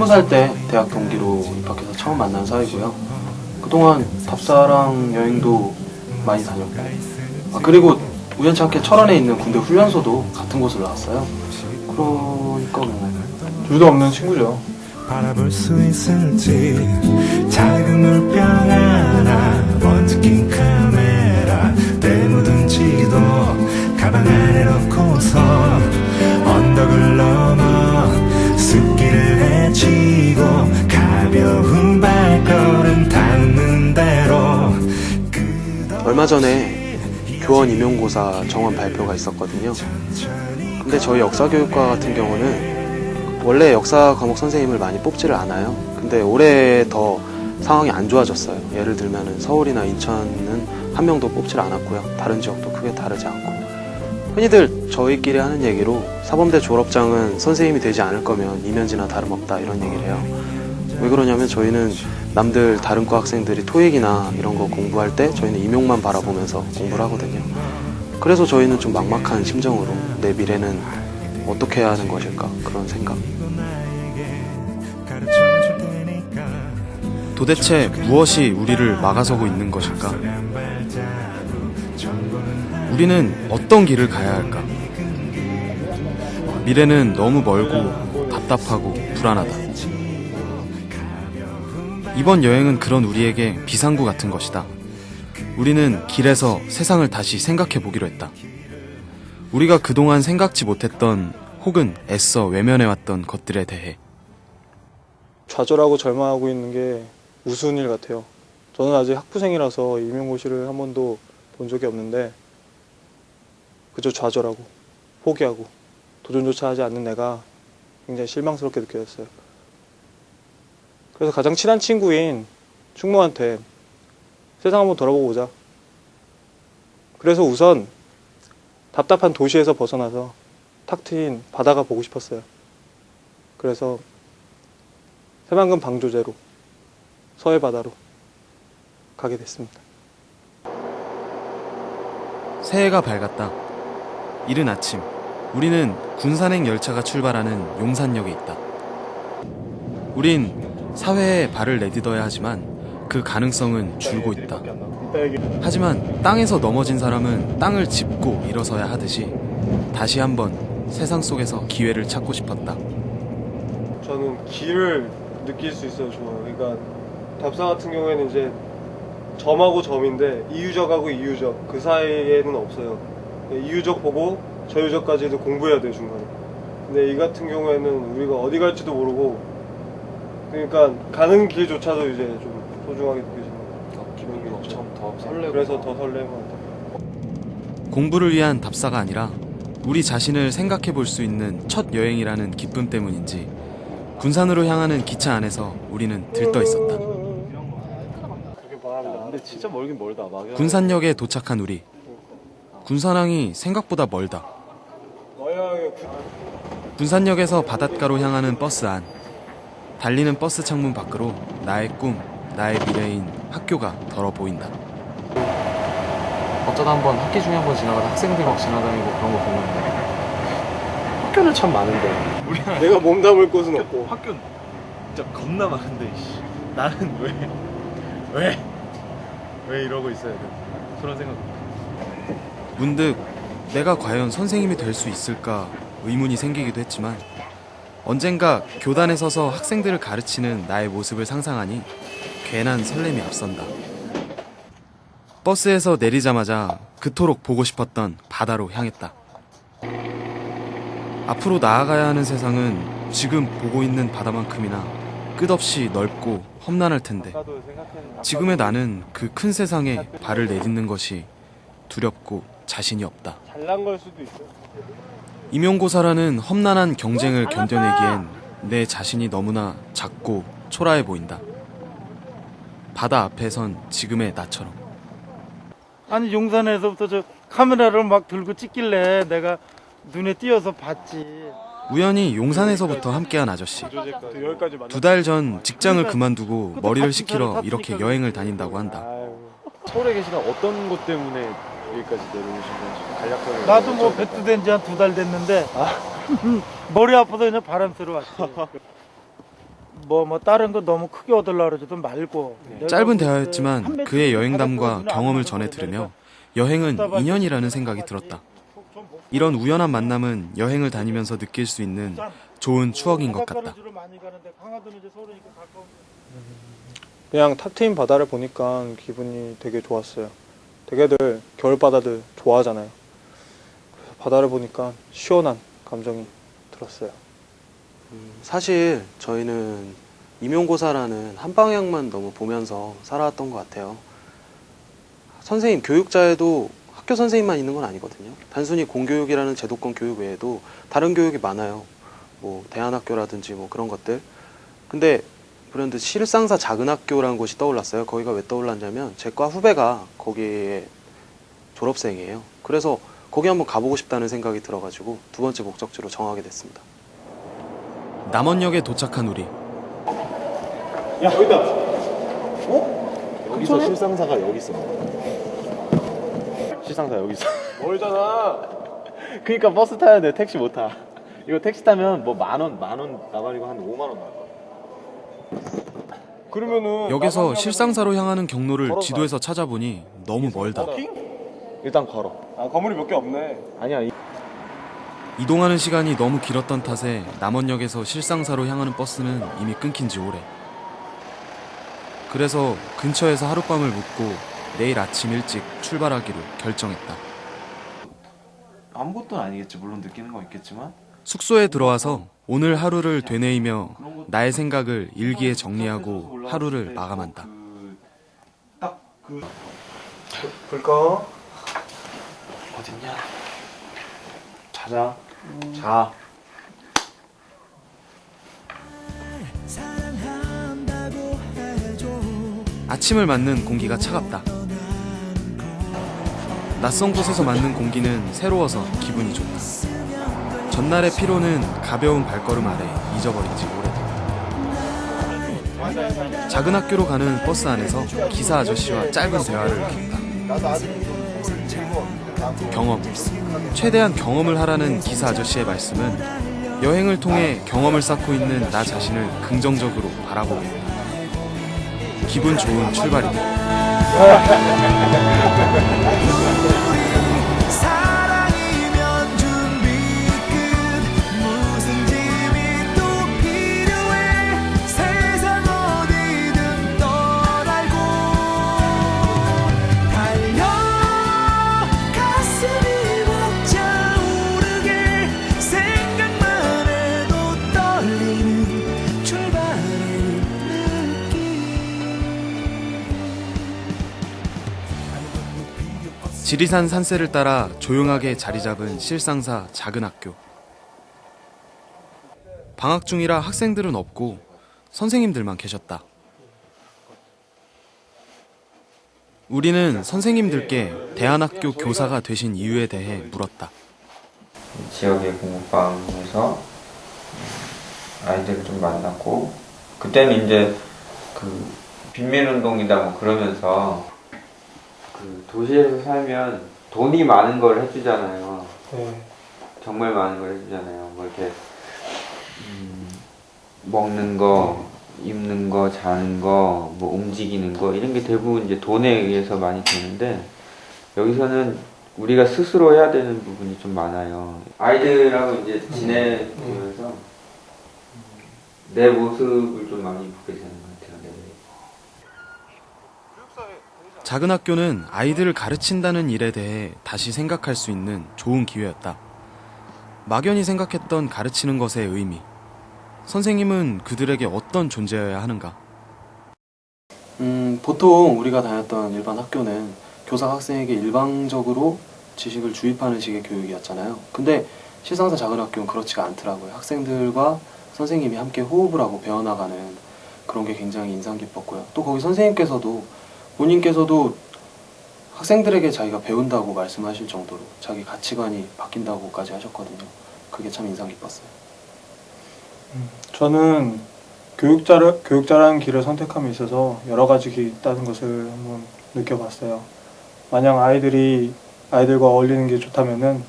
20살 때 대학 동기로 입학해서 처음 만난 사이고요. 그동안 답사랑 여행도 많이 다녔고, 그리고 우연찮게 철원에 있는 군대 훈련소도 같은 곳을 나왔어요. 그러니까 뭐 둘도 없는 친구죠. 바라볼 수 있을지 작은 물병 하나 먼지 낀 카메라 때 묻은 지도 가방 안에 넣고서 언덕을 넘어 숲길을 헤치고 가벼운 발걸음 닿는 대로 얼마 전에 교원 임용고사 정원 발표가 있었거든요. 근데 저희 역사교육과 같은 경우는 원래 역사 과목 선생님을 많이 뽑지를 않아요. 근데 올해 더 상황이 안 좋아졌어요. 예를 들면 서울이나 인천은 한 명도 뽑지를 않았고요. 다른 지역도 크게 다르지 않고. 흔히들 저희끼리 하는 얘기로 사범대 졸업장은 선생님이 되지 않을 거면 이면지나 다름없다 이런 얘기를 해요. 왜 그러냐면 저희는 남들 다른 과 학생들이 토익이나 이런 거 공부할 때 저희는 임용만 바라보면서 공부를 하거든요. 그래서 저희는 좀 막막한 심정으로 내 미래는 어떻게 해야 하는 것일까 그런 생각. 도대체 무엇이 우리를 막아서고 있는 것일까? 우리는 어떤 길을 가야 할까? 미래는 너무 멀고 답답하고 불안하다. 이번 여행은 그런 우리에게 비상구 같은 것이다. 우리는 길에서 세상을 다시 생각해 보기로 했다. 우리가 그동안 생각지 못했던 혹은 애써 외면해왔던 것들에 대해. 좌절하고 절망하고 있는 게 우스운 일 같아요. 저는 아직 학부생이라서 임용고시를 한 번도 본 적이 없는데 그저 좌절하고 포기하고 도전조차 하지 않는 내가 굉장히 실망스럽게 느껴졌어요. 그래서 가장 친한 친구인 충무한테 세상 한번 돌아보고 오자. 그래서 우선 답답한 도시에서 벗어나서 탁 트인 바다가 보고 싶었어요. 그래서 새만금 방조제로 서해 바다로 가게 됐습니다. 새해가 밝았다. 이른 아침, 우리는 군산행 열차가 출발하는 용산역에 있다. 우린 사회에 발을 내딛어야 하지만 그 가능성은 줄고 있다. 하지만 땅에서 넘어진 사람은 땅을 짚고 일어서야 하듯이 다시 한번 세상 속에서 기회를 찾고 싶었다. 저는 길을 느낄 수 있어요, 좋아요. 그러니까 답사 같은 경우에는 이제 점하고 점인데 이유적하고 이유적 그 사이에는 없어요. 이유적 보고 저유적까지도 공부해야 돼요, 중간에. 근데 이 같은 경우에는 우리가 어디 갈지도 모르고 그러니까 가는 길조차도 이제 좀 소중하게 느껴지는 기분이 엄청 더 설레고 그래서 더 설레는 것 같아요. 공부를 위한 답사가 아니라 우리 자신을 생각해 볼 수 있는 첫 여행이라는 기쁨 때문인지 군산으로 향하는 기차 안에서 우리는 들떠 있었다. 근데 진짜 멀긴 멀다. 군산역에 도착한 우리. 군산항이 생각보다 멀다. 군산역에서 바닷가로 향하는 버스 안. 달리는 버스 창문 밖으로 나의 꿈, 나의 미래인 학교가 덜어 보인다. 어쩌다 한번 학기 중에 한번 지나가다 학생들 막 지나다니고 그런 거 보면 학교는 참 많은데 내가 몸담을 곳은 없고. 학교는 진짜 겁나 많은데 나는 왜 이러고 있어야 돼? 그런 생각. 문득 내가 과연 선생님이 될 수 있을까 의문이 생기기도 했지만 언젠가 교단에 서서 학생들을 가르치는 나의 모습을 상상하니 괜한 설렘이 앞선다. 버스에서 내리자마자 그토록 보고 싶었던 바다로 향했다. 앞으로 나아가야 하는 세상은 지금 보고 있는 바다만큼이나 끝없이 넓고 험난할 텐데 지금의 나는 그 큰 세상에 발을 내딛는 것이 두렵고 자신이 없다. 잘난 걸 수도 있어. 임용고사라는 험난한 경쟁을 견뎌내기엔 내 자신이 너무나 작고 초라해 보인다. 바다 앞에 선 지금의 나처럼. 아니 용산에서부터 저 카메라를 막 들고 찍길래 내가 눈에 띄어서 봤지. 우연히 용산에서부터 함께한 아저씨. 2달 전 직장을 그만두고 머리를 식히러 이렇게 여행을 다닌다고 한다. 서울에 계시다 어떤 것 때문에 여기까지 내려오신 건지 간략하게. 나도 뭐 배트된 지 한 2달 됐는데 머리 아파서 그냥 바람 쐬러 왔지. 뭐 다른 거 너무 크게 얻으려고 그러지도 말고. 내가 짧은 볼 때 대화였지만 한 그의 맺힌 여행담과 바닷가는 경험을 안 전해 먹어도 들으며 여행은 인연이라는 생각이 들었다. 이런 우연한 만남은 여행을 다니면서 느낄 수 있는 좋은 추억인 것 같다. 바닷가를 주로 많이 가는데 강화도는 이제 서울이니까 가까운. 그냥 탁 트인 바다를 보니까 기분이 되게 좋았어요. 되게들 겨울바다들 좋아하잖아요. 그래서 바다를 보니까 시원한 감정이 들었어요. 사실 저희는 임용고사라는 한 방향만 너무 보면서 살아왔던 것 같아요. 선생님, 교육자에도 학교 선생님만 있는 건 아니거든요. 단순히 공교육이라는 제도권 교육 외에도 다른 교육이 많아요. 뭐 대안학교라든지 뭐 그런 것들. 근데 그런데 실상사 작은 학교라는 곳이 떠올랐어요. 거기가 왜 떠올랐냐면 제 과 후배가 거기에 졸업생이에요. 그래서 거기 한번 가보고 싶다는 생각이 들어가지고 두 번째 목적지로 정하게 됐습니다. 남원역에 도착한 우리. 야, 여기다. 여기서 실상사가 여기 있어. 실상사 여기 있어. 멀잖아. 그러니까 버스 타야 돼. 택시 못 타. 이거 택시 타면 뭐 만 원 나가지고 한 5만 원 나갈 거야. 그러면은 역에서 실상사로 향하는 경로를 지도에서 찾아보니 너무 멀다. 일단 걸어. 아, 건물이 몇 개 없네. 아니야. 이동하는 시간이 너무 길었던 탓에 남원역에서 실상사로 향하는 버스는 이미 끊긴 지 오래. 그래서 근처에서 하룻밤을 묵고 내일 아침 일찍 출발하기로 결정했다. 아무것도 아니겠지. 물론 느끼는 건 있겠지만 숙소에 들어와서 오늘 하루를 되뇌이며 나의 생각을 일기에 정리하고 하루를 마감한다. 볼까? 어딨냐? 자자. 자. 아침을 맞는 공기가 차갑다. 낯선 곳에서 맞는 공기는 새로워서 기분이 좋다. 전날의 피로는 가벼운 발걸음 아래 잊어버린 지 오래됐다. 작은 학교로 가는 버스 안에서 기사 아저씨와 짧은 대화를 나눴다. 경험. 최대한 경험을 하라는 기사 아저씨의 말씀은 여행을 통해 경험을 쌓고 있는 나 자신을 긍정적으로 바라보게 했다. 기분 좋은 출발이다. 사랑이면 준비 끝 무슨 짐이 또 필요해 세상 어디든 떠나고 달려 가슴이 벅차오르게 생각만 해도 떨리는 출발의 느낌. 지리산 산세를 따라 조용하게 자리 잡은 실상사 작은 학교. 방학 중이라 학생들은 없고 선생님들만 계셨다. 우리는 선생님들께 대안학교 교사가 되신 이유에 대해 물었다. 지역의 공부방에서 아이들을 좀 만났고 그때는 이제 그 빈민운동이다 뭐 그러면서 그 도시에서 살면 돈이 많은 걸 해주잖아요. 네. 정말 많은 걸 해주잖아요. 뭐 이렇게 먹는 거, 입는 거, 자는 거, 뭐 움직이는 거 이런 게 대부분 이제 돈에 의해서 많이 되는데 여기서는 우리가 스스로 해야 되는 부분이 좀 많아요. 아이들하고 이제 지내면서 내 모습을 좀 많이 보게 되는 것 같아요. 네. 작은 학교는 아이들을 가르친다는 일에 대해 다시 생각할 수 있는 좋은 기회였다. 막연히 생각했던 가르치는 것의 의미. 선생님은 그들에게 어떤 존재여야 하는가? 보통 우리가 다녔던 일반 학교는 교사가 학생에게 일방적으로 지식을 주입하는 식의 교육이었잖아요. 근데 실상사 작은 학교는 그렇지가 않더라고요. 학생들과 선생님이 함께 호흡을 하고 배워나가는 그런 게 굉장히 인상 깊었고요. 또 거기 선생님께서도 본인께서도 학생들에게 자기가 배운다고 말씀하실 정도로 자기 가치관이 바뀐다고까지 하셨거든요. 그게 참 인상 깊었어요. 저는 교육자라는 길을 선택함에 있어서 여러 가지 길이 있다는 것을 한번 느껴봤어요. 만약 아이들과 어울리는 게 좋다면은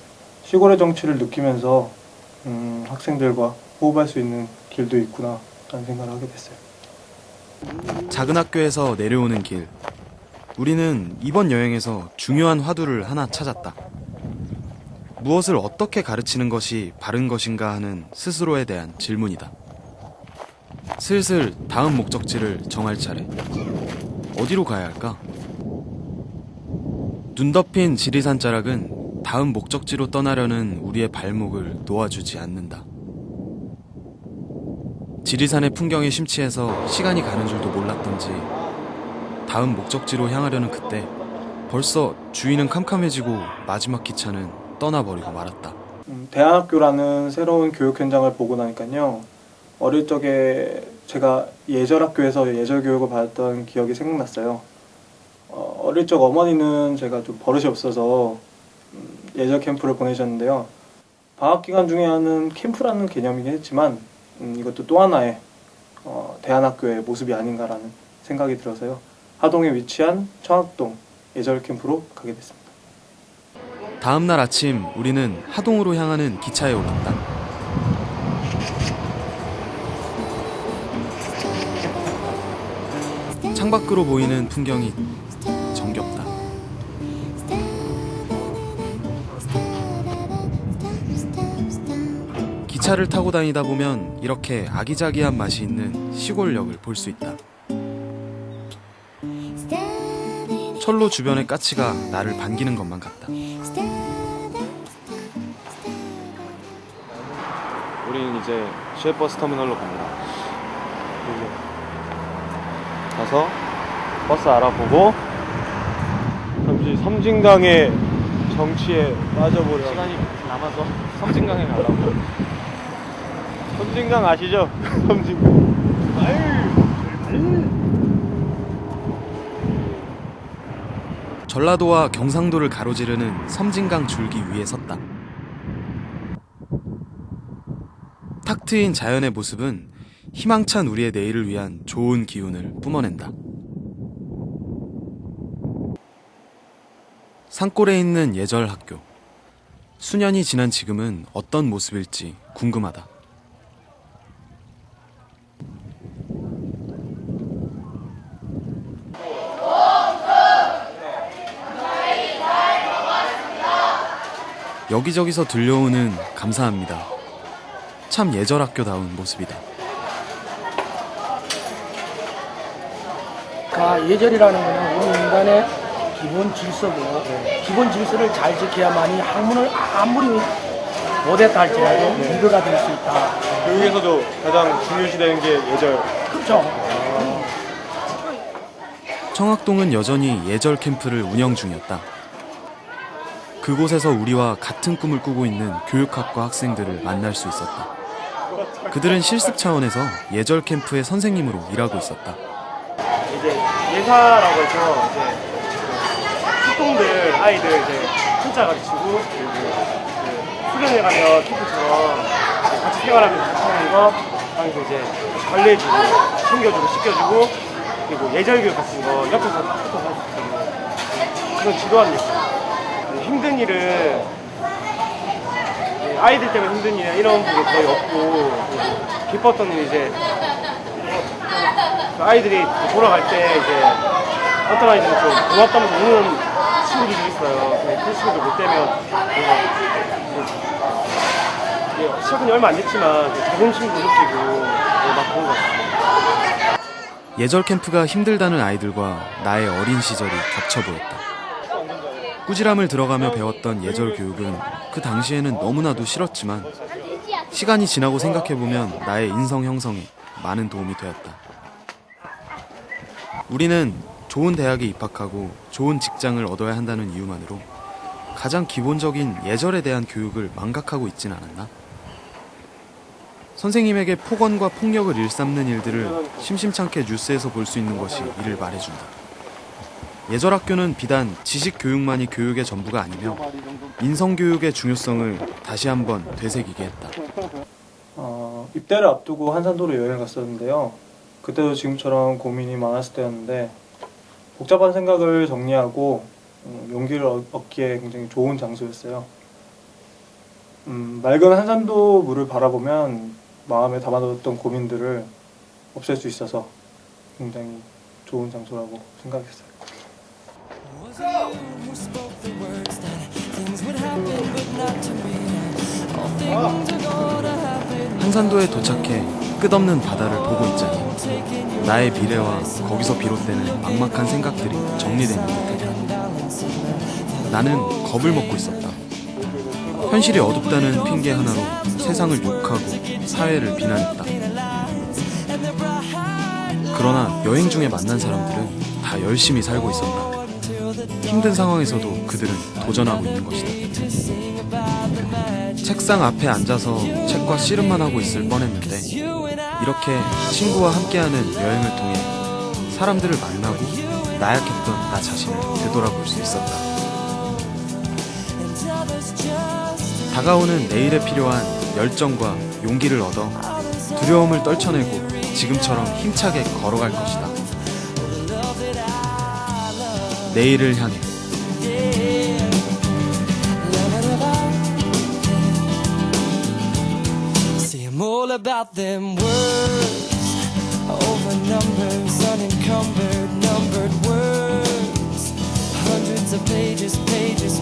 시골의 정취를 느끼면서 학생들과 호흡할 수 있는 길도 있구나 라는 생각을 하게 됐어요. 작은 학교에서 내려오는 길. 우리는 이번 여행에서 중요한 화두를 하나 찾았다. 무엇을 어떻게 가르치는 것이 바른 것인가 하는 스스로에 대한 질문이다. 슬슬 다음 목적지를 정할 차례. 어디로 가야 할까? 눈 덮인 지리산 자락은 다음 목적지로 떠나려는 우리의 발목을 놓아주지 않는다. 지리산의 풍경에 심취해서 시간이 가는 줄도 몰랐던지 다음 목적지로 향하려는 그때 벌써 주위는 캄캄해지고 마지막 기차는 떠나버리고 말았다. 대안학교라는 새로운 교육 현장을 보고 나니까요. 어릴 적에 제가 예절학교에서 예절 교육을 받았던 기억이 생각났어요. 어릴 적 어머니는 제가 좀 버릇이 없어서 예절 캠프를 보내셨는데요. 방학 기간 중에 하는 캠프라는 개념이긴 했지만 이것도 또 하나의 대안학교의 모습이 아닌가라는 생각이 들어서요. 하동에 위치한 청학동 예절 캠프로 가게 됐습니다. 다음 날 아침 우리는 하동으로 향하는 기차에 올랐다. 창밖으로 보이는 풍경이 정겹다. 기차를 타고 다니다 보면 이렇게 아기자기한 맛이 있는 시골역을 볼 수 있다. 철로 주변의 까치가 나를 반기는 것만 같다. 우리는 이제 시외버스 터미널로 갑니다. 가서 버스 알아보고 잠시 섬진강의 정치에 빠져보려. 시간이 남아서 섬진강에 가려고. 섬진강 아시죠? 섬진강. 전라도와 경상도를 가로지르는 섬진강 줄기 위에 섰다. 탁 트인 자연의 모습은 희망찬 우리의 내일을 위한 좋은 기운을 뿜어낸다. 산골에 있는 예절 학교. 수년이 지난 지금은 어떤 모습일지 궁금하다. 여기저기서 들려오는 감사합니다. 참 예절학교다운 모습이다. 예절이라는 것은 우리 인간의 기본 질서고 기본 질서를 잘 지켜야만이 학문을 아무리 못했다 할지라도 리더가 될 수 있다. 교육에서도 가장 중요시되는 게 예절. 그렇죠. 청학동은 여전히 예절 캠프를 운영 중이었다. 그곳에서 우리와 같은 꿈을 꾸고 있는 교육학과 학생들을 만날 수 있었다. 그들은 실습 차원에서 예절 캠프의 선생님으로 일하고 있었다. 이제 예사라고 해서 이제 학동들 아이들 이제 한자 가르치고 그리고 수련회 가면 캠프처럼 같이 생활하면서 같이 하는 거 하면서 이제 관리해주고 챙겨주고 씻겨주고 그리고 예절 교육 같은 거 옆에서 붙어서 그런 지도하는 역할. 힘든 일은 아이들 때문에 힘든 일이나 이런 게 거의 없고 기뻤던 일이 이제 아이들이 돌아갈 때 이제 어떤 아이들은 좀 고맙다면서 우는 친구들이 있어요. 그 친구들 못 되면 시작은 얼마 안 됐지만 자존심도 느끼고 막 그런 것 같아요. 예절 캠프가 힘들다는 아이들과 나의 어린 시절이 겹쳐 보였다. 꾸지람을 들어가며 배웠던 예절 교육은 그 당시에는 너무나도 싫었지만 시간이 지나고 생각해보면 나의 인성 형성에 많은 도움이 되었다. 우리는 좋은 대학에 입학하고 좋은 직장을 얻어야 한다는 이유만으로 가장 기본적인 예절에 대한 교육을 망각하고 있진 않았나? 선생님에게 폭언과 폭력을 일삼는 일들을 심심찮게 뉴스에서 볼 수 있는 것이 이를 말해준다. 예절학교는 비단 지식교육만이 교육의 전부가 아니며 인성교육의 중요성을 다시 한번 되새기게 했다. 입대를 앞두고 한산도로 여행을 갔었는데요. 그때도 지금처럼 고민이 많았을 때였는데 복잡한 생각을 정리하고 용기를 얻기에 굉장히 좋은 장소였어요. 맑은 한산도 물을 바라보면 마음에 담아뒀던 고민들을 없앨 수 있어서 굉장히 좋은 장소라고 생각했어요. 한산도에 도착해 끝없는 바다를 보고 있자니 나의 미래와 거기서 비롯되는 막막한 생각들이 정리되는 듯했다. 나는 겁을 먹고 있었다. 현실이 어둡다는 핑계 하나로 세상을 욕하고 사회를 비난했다. 그러나 여행 중에 만난 사람들은 다 열심히 살고 있었다. 힘든 상황에서도 그들은 도전하고 있는 것이다. 책상 앞에 앉아서 책과 씨름만 하고 있을 뻔했는데 이렇게 친구와 함께하는 여행을 통해 사람들을 만나고 나약했던 나 자신을 되돌아볼 수 있었다. 다가오는 내일에 필요한 열정과 용기를 얻어 두려움을 떨쳐내고 지금처럼 힘차게 걸어갈 것이다. 내일을 향해. See, I'm all about them words, over numbers, unencumbered, numbered words, hundreds of pages, pages,